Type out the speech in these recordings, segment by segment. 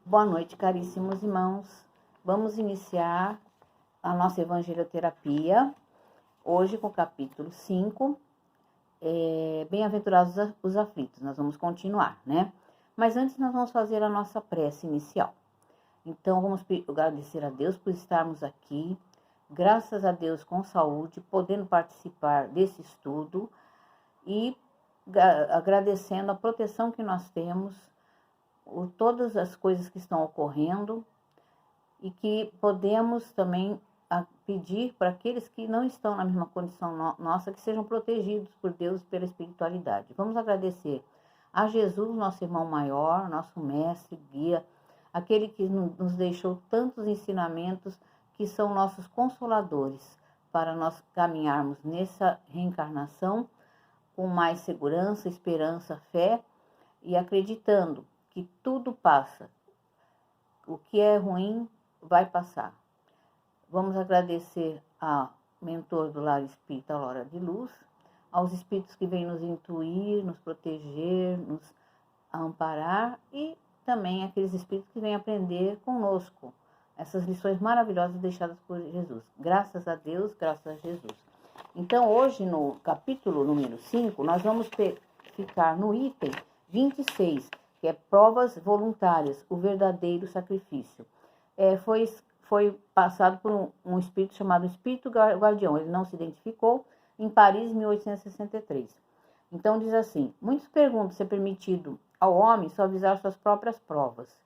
Boa noite, caríssimos irmãos. Vamos iniciar a nossa evangelioterapia, hoje com o capítulo 5, Bem-aventurados os aflitos. Nós vamos continuar, né? Mas antes nós vamos fazer a nossa prece inicial. Então, vamos agradecer a Deus por estarmos aqui, graças a Deus com saúde, podendo participar desse estudo e agradecendo a proteção que nós temos, todas as coisas que estão ocorrendo e que podemos também pedir para aqueles que não estão na mesma condição nossa, que sejam protegidos por Deus pela espiritualidade. Vamos agradecer a Jesus, nosso irmão maior, nosso mestre, guia, aquele que nos deixou tantos ensinamentos que são nossos consoladores para nós caminharmos nessa reencarnação com mais segurança, esperança, fé e acreditando que tudo passa. O que é ruim vai passar. Vamos agradecer ao mentor do Lar Espírita Aurora de Luz, aos espíritos que vêm nos intuir, nos proteger, nos amparar e também aqueles espíritos que vêm aprender conosco essas lições maravilhosas deixadas por Jesus. Graças a Deus, graças a Jesus. Então, hoje, no capítulo número 5, nós vamos ficar no item 26, que é provas voluntárias, o verdadeiro sacrifício. Foi passado por um espírito chamado Espírito Guardião, ele não se identificou, em Paris, 1863. Então diz assim: muitos perguntam se é permitido ao homem suavizar suas próprias provas.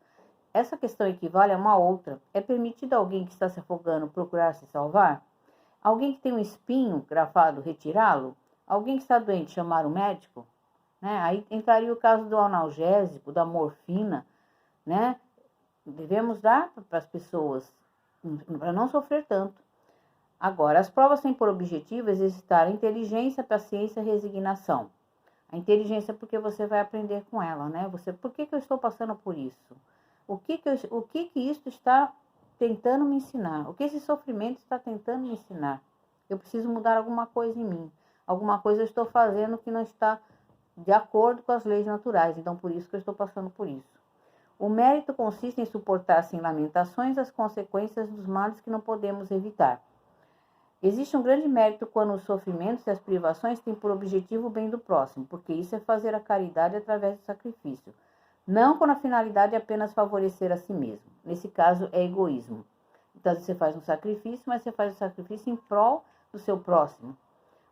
Essa questão equivale a uma outra. É permitido a alguém que está se afogando procurar se salvar? Alguém que tem um espinho gravado retirá-lo? Alguém que está doente chamar o médico? Né? Aí entraria o caso do analgésico, da morfina, né? Devemos dar para as pessoas, para não sofrer tanto. Agora, as provas têm por objetivo exercitar a inteligência, a paciência e a resignação. A inteligência porque você vai aprender com ela, né? Por que eu estou passando por isso? O que isso está tentando me ensinar? O que esse sofrimento está tentando me ensinar? Eu preciso mudar alguma coisa em mim. Alguma coisa eu estou fazendo que não está de acordo com as leis naturais. Então, por isso que eu estou passando por isso. O mérito consiste em suportar sem lamentações as consequências dos males que não podemos evitar. Existe um grande mérito quando os sofrimentos e as privações têm por objetivo o bem do próximo, porque isso é fazer a caridade através do sacrifício. Não quando a finalidade é apenas favorecer a si mesmo. Nesse caso, é egoísmo. Então, você faz um sacrifício, mas você faz o sacrifício em prol do seu próximo.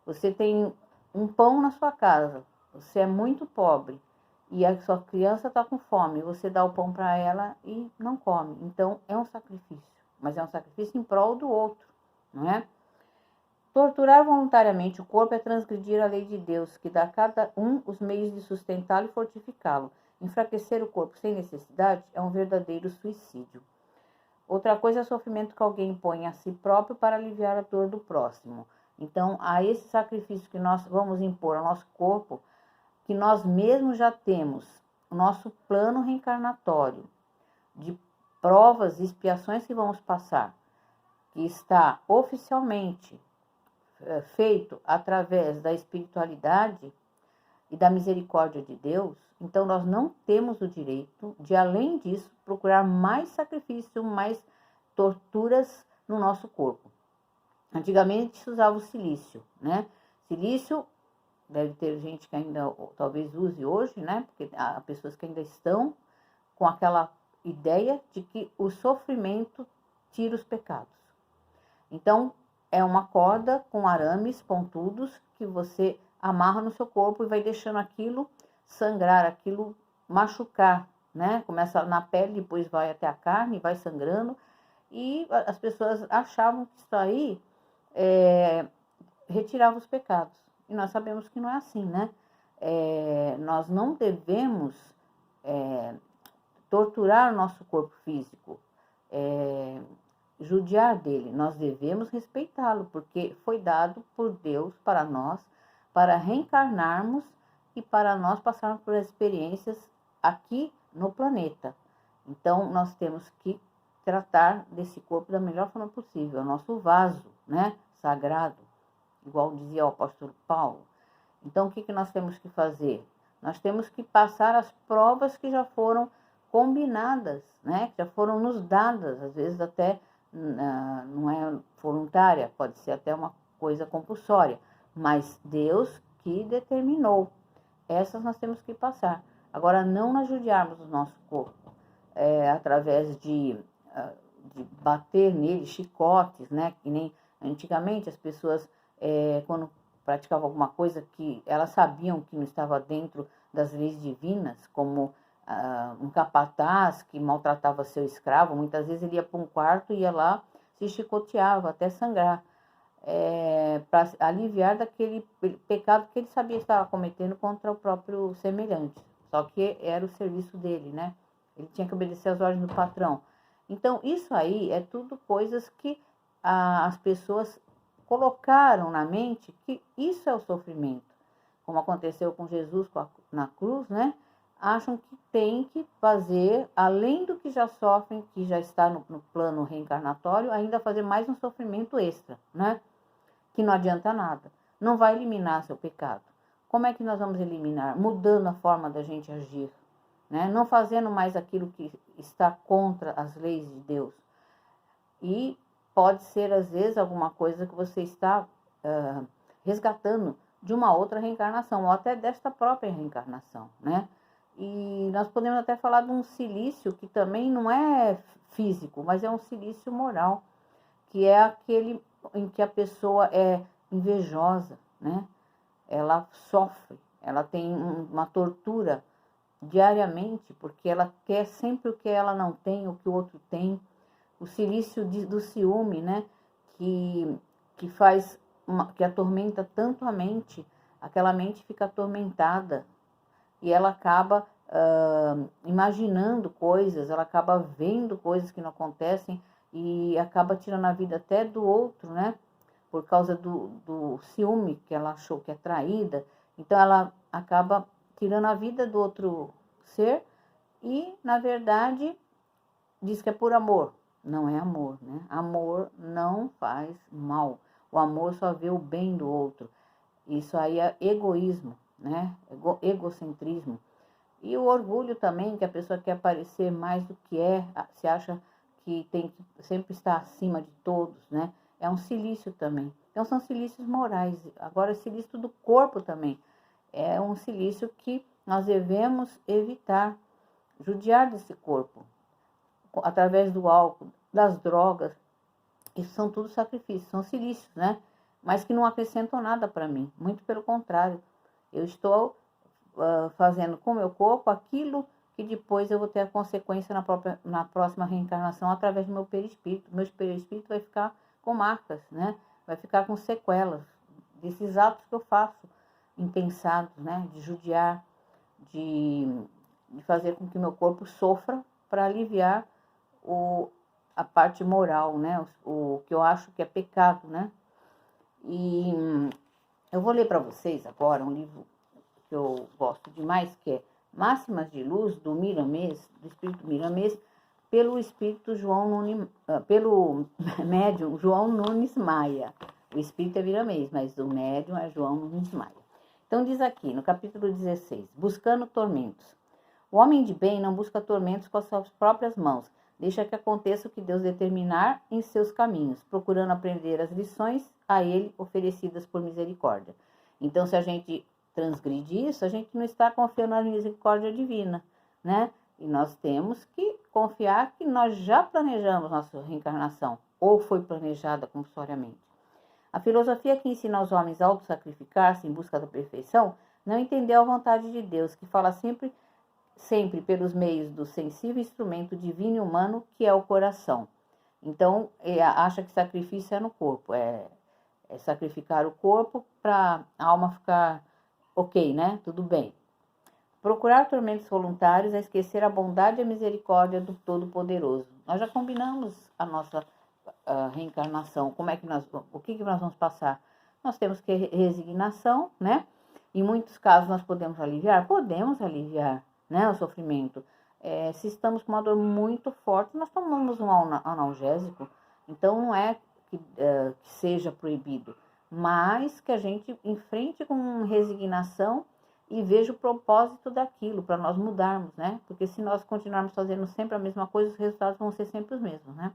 Você tem um pão na sua casa, você é muito pobre e a sua criança está com fome, você dá o pão para ela e não come. Então, é um sacrifício, mas é um sacrifício em prol do outro, não é? Torturar voluntariamente o corpo é transgredir a lei de Deus, que dá a cada um os meios de sustentá-lo e fortificá-lo. Enfraquecer o corpo sem necessidade é um verdadeiro suicídio. Outra coisa é o sofrimento que alguém impõe a si próprio para aliviar a dor do próximo. Então, a esse sacrifício que nós vamos impor ao nosso corpo, que nós mesmos já temos, o nosso plano reencarnatório de provas e expiações que vamos passar, que está oficialmente feito através da espiritualidade e da misericórdia de Deus, então nós não temos o direito de, além disso, procurar mais sacrifício, mais torturas no nosso corpo. Antigamente se usava o silício, né? Silício deve ter gente que ainda talvez use hoje, né? Porque há pessoas que ainda estão com aquela ideia de que o sofrimento tira os pecados. Então, é uma corda com arames pontudos que você amarra no seu corpo e vai deixando aquilo sangrar, aquilo machucar, né? Começa na pele, depois vai até a carne, vai sangrando. E as pessoas achavam que isso aí retirava os pecados. E nós sabemos que não é assim, né? Nós não devemos torturar o nosso corpo físico, judiar dele. Nós devemos respeitá-lo, porque foi dado por Deus para nós, para reencarnarmos e para nós passarmos por experiências aqui no planeta. Então, nós temos que tratar desse corpo da melhor forma possível, é o nosso vaso, né, sagrado, igual dizia o apóstolo Paulo. Então, o que nós temos que fazer? Nós temos que passar as provas que já foram combinadas, né? Que já foram nos dadas, às vezes até não é voluntária, pode ser até uma coisa compulsória, mas Deus que determinou. Essas nós temos que passar. Agora, não nós judiarmos o nosso corpo, através de bater nele, chicotes, né? Que nem antigamente as pessoas, quando praticavam alguma coisa que elas sabiam que não estava dentro das leis divinas, como um capataz que maltratava seu escravo, muitas vezes ele ia para um quarto e ia lá, se chicoteava até sangrar, para aliviar daquele pecado que ele sabia que estava cometendo contra o próprio semelhante. Só que era o serviço dele, né? Ele tinha que obedecer às ordens do patrão. Então, isso aí é tudo coisas que as pessoas colocaram na mente que isso é o sofrimento. Como aconteceu com Jesus na cruz, né? Acham que tem que fazer, além do que já sofrem, que já está no plano reencarnatório, ainda fazer mais um sofrimento extra, né? Que não adianta nada. Não vai eliminar seu pecado. Como é que nós vamos eliminar? Mudando a forma da gente agir, né? Não fazendo mais aquilo que está contra as leis de Deus. E pode ser, às vezes, alguma coisa que você está resgatando de uma outra reencarnação, ou até desta própria reencarnação, né? E nós podemos até falar de um silício que também não é físico, mas é um silício moral, que é aquele em que a pessoa é invejosa, né? Ela sofre, ela tem uma tortura diariamente, porque ela quer sempre o que ela não tem, o que o outro tem. O silício do ciúme, né? Que faz, que atormenta tanto a mente, aquela mente fica atormentada e ela acaba imaginando coisas, ela acaba vendo coisas que não acontecem e acaba tirando a vida até do outro, né? Por causa do ciúme que ela achou que é traída. Então, ela acaba tirando a vida do outro ser e, na verdade, diz que é por amor. Não é amor, né? Amor não faz mal. O amor só vê o bem do outro. Isso aí é egoísmo, né? Egocentrismo. E o orgulho também, que a pessoa quer parecer mais do que se acha que tem que sempre estar acima de todos, né? É um silício também. Então, são silícios morais. Agora, silício do corpo também. É um silício que nós devemos evitar. Judiar desse corpo. Através do álcool, das drogas. Isso são tudo sacrifícios, são silícios, né? Mas que não acrescentam nada para mim. Muito pelo contrário. Eu estou fazendo com o meu corpo aquilo que depois eu vou ter a consequência na próxima reencarnação através do meu perispírito. Meu perispírito vai ficar com marcas, né? Vai ficar com sequelas desses atos que eu faço, impensados, né? De judiar, de fazer com que meu corpo sofra para aliviar a parte moral, né? O que eu acho que é pecado, né? E eu vou ler para vocês agora um livro que eu gosto demais, que é Máximas de Luz, do Miramês, do Espírito Miramês, pelo médium João Nunes Maia. O Espírito é Miramês, mas o médium é João Nunes Maia. Então diz aqui, no capítulo 16, Buscando Tormentos. O homem de bem não busca tormentos com as suas próprias mãos, deixa que aconteça o que Deus determinar em seus caminhos, procurando aprender as lições a ele oferecidas por misericórdia. Então, se a gente transgride isso, a gente não está confiando na misericórdia divina, né? E nós temos que confiar que nós já planejamos nossa reencarnação, ou foi planejada compulsoriamente. A filosofia que ensina aos homens a auto-sacrificar-se em busca da perfeição não entendeu a vontade de Deus, que fala sempre pelos meios do sensível instrumento divino e humano que é o coração. Então, acha que sacrifício é no corpo, é sacrificar o corpo para a alma ficar ok, né? Tudo bem. Procurar tormentos voluntários é esquecer a bondade e a misericórdia do Todo-Poderoso. Nós já combinamos a nossa reencarnação. O que nós vamos passar? Nós temos que resignação, né? Em muitos casos nós podemos aliviar? Podemos aliviar, né, o sofrimento. Se estamos com uma dor muito forte, nós tomamos um analgésico. Então não é que seja proibido, mas que a gente enfrente com resignação e veja o propósito daquilo para nós mudarmos, né? Porque se nós continuarmos fazendo sempre a mesma coisa, os resultados vão ser sempre os mesmos, né?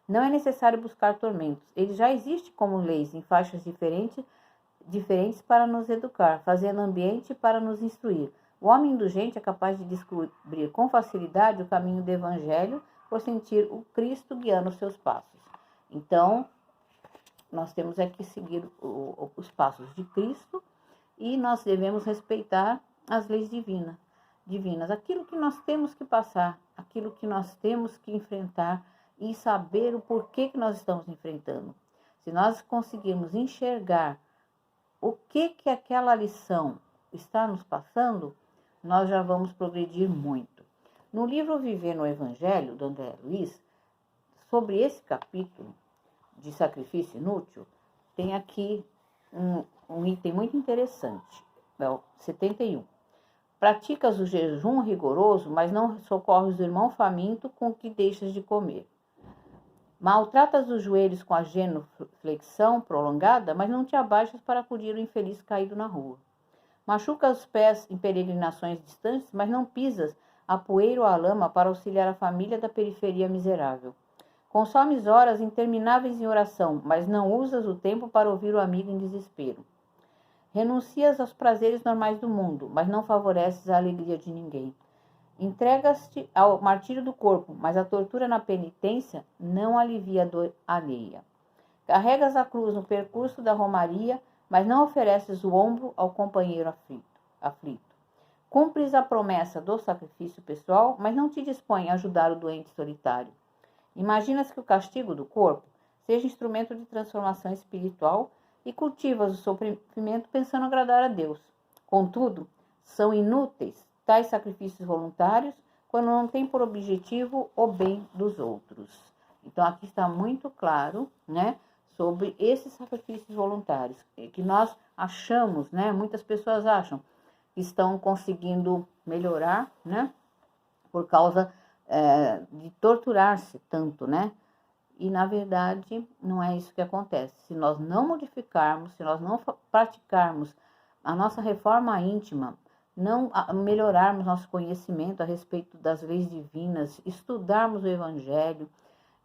Não é necessário buscar tormentos. Ele já existe como leis em faixas diferentes para nos educar, fazendo ambiente para nos instruir. O homem indulgente é capaz de descobrir com facilidade o caminho do evangelho por sentir o Cristo guiando os seus passos. Então, nós temos que seguir os passos de Cristo e nós devemos respeitar as leis divinas. Aquilo que nós temos que passar, aquilo que nós temos que enfrentar e saber o porquê que nós estamos enfrentando. Se nós conseguirmos enxergar o que aquela lição está nos passando, nós já vamos progredir muito. No livro Viver no Evangelho, do André Luiz, sobre esse capítulo de sacrifício inútil, tem aqui um item muito interessante, é o 71. Praticas o jejum rigoroso, mas não socorres o irmão faminto com o que deixas de comer. Maltratas os joelhos com a genuflexão prolongada, mas não te abaixas para acudir o infeliz caído na rua. Machucas os pés em peregrinações distantes, mas não pisas a poeira ou a lama para auxiliar a família da periferia miserável. Consomes horas intermináveis em oração, mas não usas o tempo para ouvir o amigo em desespero. Renuncias aos prazeres normais do mundo, mas não favoreces a alegria de ninguém. Entregas-te ao martírio do corpo, mas a tortura na penitência não alivia a dor alheia. Carregas a cruz no percurso da romaria, mas não ofereces o ombro ao companheiro aflito. Cumpres a promessa do sacrifício pessoal, mas não te dispõe a ajudar o doente solitário. Imaginas que o castigo do corpo seja instrumento de transformação espiritual e cultivas o sofrimento pensando agradar a Deus. Contudo, são inúteis tais sacrifícios voluntários quando não têm por objetivo o bem dos outros. Então, aqui está muito claro, né, sobre esses sacrifícios voluntários, que nós achamos, né, muitas pessoas acham que estão conseguindo melhorar, né, por causa de torturar-se tanto, né, e na verdade não é isso que acontece. Se nós não modificarmos, se nós não praticarmos a nossa reforma íntima, não melhorarmos nosso conhecimento a respeito das leis divinas, estudarmos o Evangelho,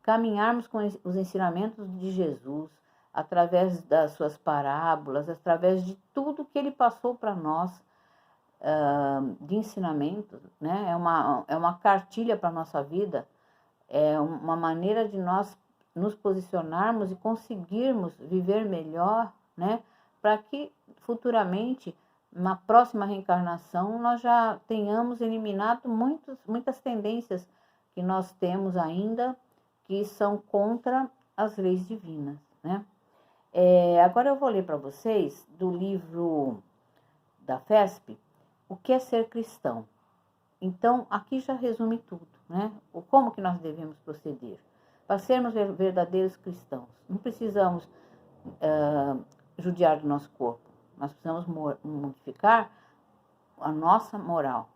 caminharmos com os ensinamentos de Jesus, através das suas parábolas, através de tudo que ele passou para nós de ensinamento, né? É uma cartilha para a nossa vida, é uma maneira de nós nos posicionarmos e conseguirmos viver melhor, né? Para que futuramente, na próxima reencarnação, nós já tenhamos eliminado muitas tendências que nós temos ainda, que são contra as leis divinas, né? Agora eu vou ler para vocês do livro da FESP, O que é ser cristão? Então, aqui já resume tudo, né? Como que nós devemos proceder. Para sermos verdadeiros cristãos, não precisamos judiar do nosso corpo. Nós precisamos modificar a nossa moral,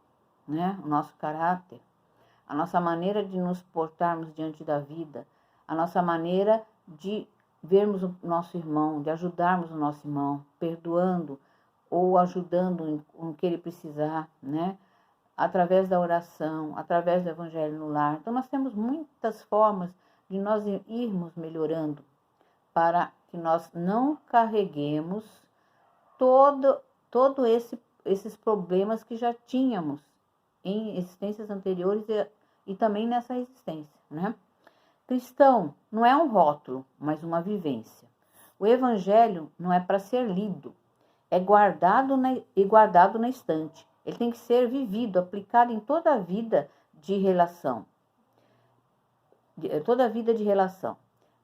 né? O nosso caráter, a nossa maneira de nos portarmos diante da vida, a nossa maneira de vermos o nosso irmão, de ajudarmos o nosso irmão, perdoando ou ajudando no que ele precisar, né? Através da oração, através do evangelho no lar. Então, nós temos muitas formas de nós irmos melhorando para que nós não carreguemos todo esses problemas que já tínhamos em existências anteriores e também nessa existência, né? Cristão não é um rótulo, mas uma vivência. O evangelho não é para ser lido, é guardado na estante. Ele tem que ser vivido, aplicado em toda a vida de relação.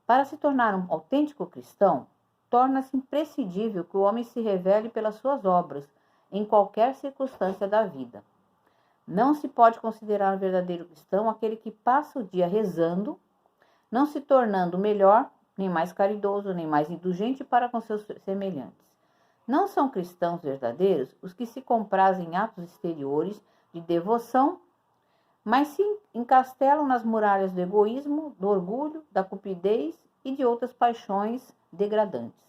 Para se tornar um autêntico cristão, torna-se imprescindível que o homem se revele pelas suas obras, em qualquer circunstância da vida. Não se pode considerar um verdadeiro cristão aquele que passa o dia rezando, não se tornando melhor, nem mais caridoso, nem mais indulgente para com seus semelhantes. Não são cristãos verdadeiros os que se comprazem em atos exteriores de devoção, mas se encastelam nas muralhas do egoísmo, do orgulho, da cupidez e de outras paixões degradantes.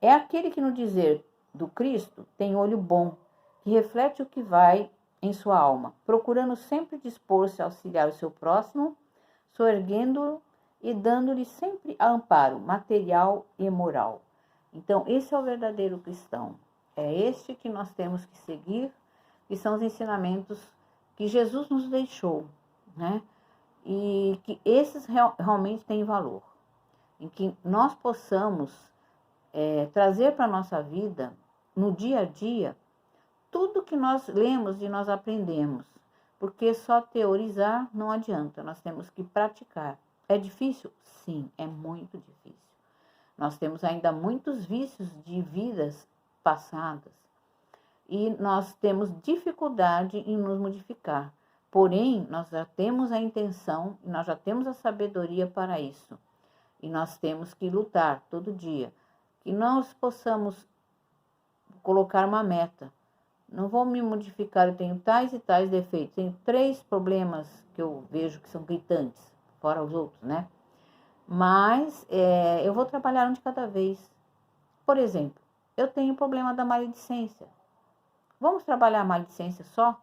É aquele que no dizer do Cristo tem olho bom, que reflete o que vai em sua alma, procurando sempre dispor-se a auxiliar o seu próximo, soerguendo-o e dando-lhe sempre amparo material e moral. Então, esse é o verdadeiro cristão. É este que nós temos que seguir, que são os ensinamentos que Jesus nos deixou, né? E que esses realmente têm valor. Em que nós possamos trazer para a nossa vida, no dia a dia, tudo que nós lemos e nós aprendemos. Porque só teorizar não adianta, nós temos que praticar. É difícil? Sim, é muito difícil. Nós temos ainda muitos vícios de vidas passadas e nós temos dificuldade em nos modificar. Porém, nós já temos a intenção e nós já temos a sabedoria para isso. E nós temos que lutar todo dia. Que nós possamos colocar uma meta. Não vou me modificar, eu tenho tais e tais defeitos. Tenho 3 problemas que eu vejo que são gritantes, fora os outros, né? Mas eu vou trabalhar um de cada vez. Por exemplo, eu tenho o problema da maledicência. Vamos trabalhar a maledicência só?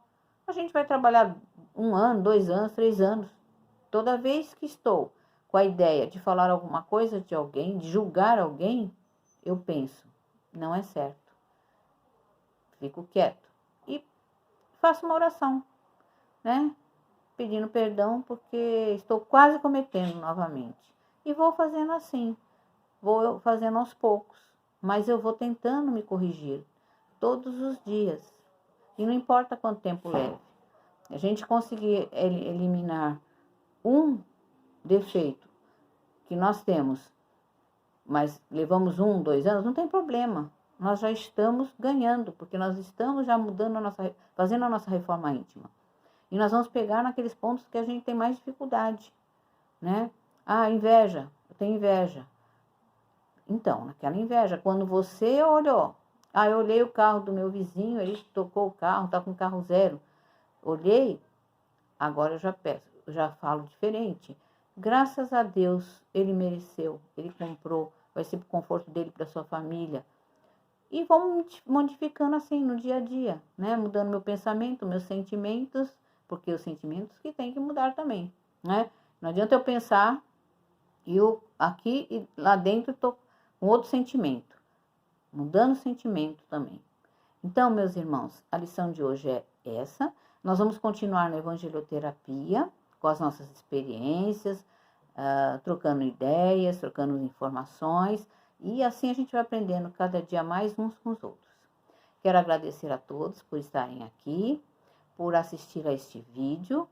A gente vai trabalhar 1 ano, 2 anos, 3 anos. Toda vez que estou com a ideia de falar alguma coisa de alguém, de julgar alguém, eu penso, não é certo. Fico quieto e faço uma oração, né? Pedindo perdão porque estou quase cometendo novamente. E vou fazendo assim, vou fazendo aos poucos, mas eu vou tentando me corrigir todos os dias. E não importa quanto tempo leve. A gente conseguir eliminar um defeito que nós temos, mas levamos 1, 2 anos, não tem problema. Nós já estamos ganhando, porque nós estamos já mudando fazendo a nossa reforma íntima. E nós vamos pegar naqueles pontos que a gente tem mais dificuldade, né? Ah, inveja, eu tenho inveja. Então, naquela inveja, quando você olhou, eu olhei o carro do meu vizinho, ele tocou o carro, tá com carro 0. Olhei, agora eu já peço, eu já falo diferente. Graças a Deus, ele mereceu, ele comprou, vai ser pro conforto dele, para sua família. E vamos modificando assim no dia a dia, né? Mudando meu pensamento, meus sentimentos, porque os sentimentos que tem que mudar também, né? Não adianta eu pensar e eu aqui e lá dentro estou com outro sentimento, mudando o sentimento também. Então, meus irmãos, a lição de hoje é essa. Nós vamos continuar na evangelioterapia, com as nossas experiências, trocando ideias, trocando informações, e assim a gente vai aprendendo cada dia mais uns com os outros. Quero agradecer a todos por estarem aqui, por assistir a este vídeo,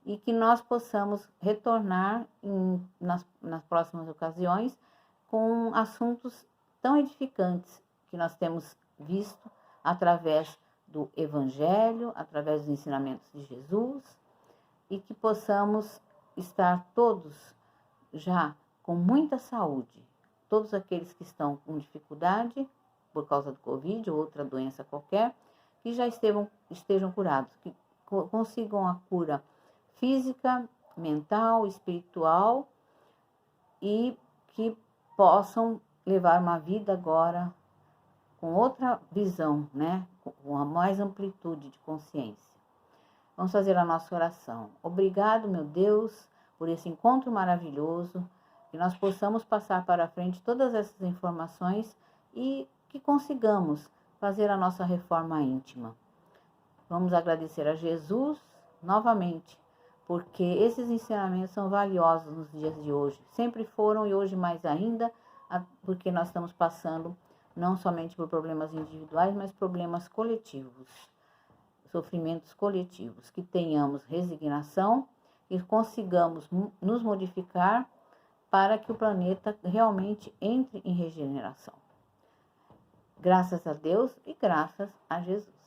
e que nós possamos retornar nas próximas ocasiões com assuntos tão edificantes que nós temos visto através do Evangelho, através dos ensinamentos de Jesus, e que possamos estar todos já com muita saúde. Todos aqueles que estão com dificuldade por causa do Covid ou outra doença qualquer, que já estejam curados, que consigam a cura física, mental, espiritual e que possam levar uma vida agora com outra visão, né? Com a mais amplitude de consciência. Vamos fazer a nossa oração. Obrigado, meu Deus, por esse encontro maravilhoso, que nós possamos passar para frente todas essas informações e que consigamos fazer a nossa reforma íntima. Vamos agradecer a Jesus novamente, porque esses ensinamentos são valiosos nos dias de hoje. Sempre foram e hoje mais ainda, porque nós estamos passando não somente por problemas individuais, mas problemas coletivos, sofrimentos coletivos. Que tenhamos resignação e consigamos nos modificar para que o planeta realmente entre em regeneração. Graças a Deus e graças a Jesus.